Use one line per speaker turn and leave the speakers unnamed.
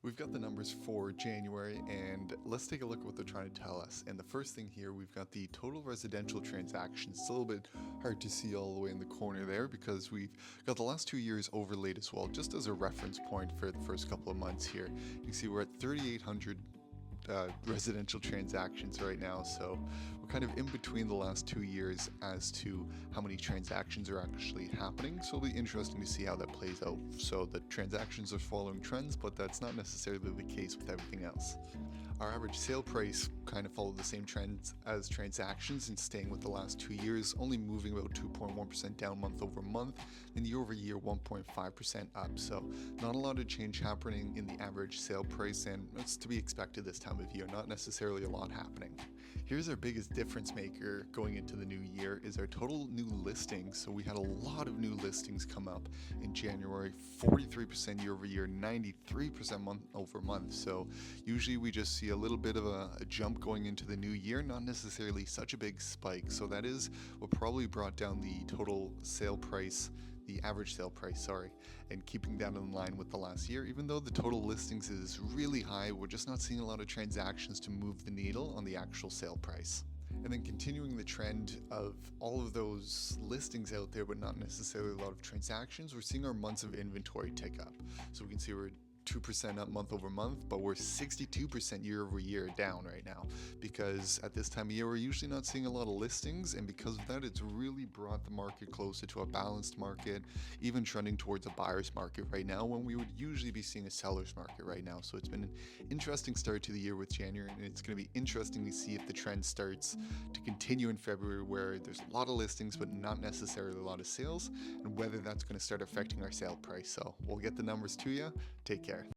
We've got the numbers for January, and let's take a look at what they're trying to tell us. And the first thing here, we've got the total residential transactions. It's a little bit hard to see all the way in the corner there because we've got the last 2 years overlaid as well, just as a reference point for the first couple of months here. You can see we're at 3,800 residential transactions right now, so we're kind of in between the last 2 years as to how many transactions are actually happening, so it'll be interesting to see how that plays out. So the transactions are following trends, but that's not necessarily the case with everything else. Our average sale price kind of followed the same trends as transactions and staying with the last 2 years, only moving about 2.1% down month over month, and year over year 1.5% up. So not a lot of change happening in the average sale price, and it's to be expected this time of year, not necessarily a lot happening. Here's our biggest difference maker going into the new year is our total new listings. So we had a lot of new listings come up in January, 43% year over year, 93% month over month. So usually we just see a little bit of a jump going into the new year, not necessarily such a big spike. So that is what probably brought down the total sale price, the average sale price, and keeping that in line with the last year. Even though the total listings is really high, we're just not seeing a lot of transactions to move the needle on the actual sale price. And then continuing the trend of all of those listings out there, but not necessarily a lot of transactions, we're seeing our months of inventory tick up. So we can see we're 2% up month over month, but we're 62% year over year down right now, because at this time of year we're usually not seeing a lot of listings, and because of that it's really brought the market closer to a balanced market, even trending towards a buyer's market right now when we would usually be seeing a seller's market right now. So it's been an interesting start to the year with January, and it's going to be interesting to see if the trend starts to continue in February, where there's a lot of listings but not necessarily a lot of sales, and whether that's going to start affecting our sale price. So we'll get the numbers to you. Take care.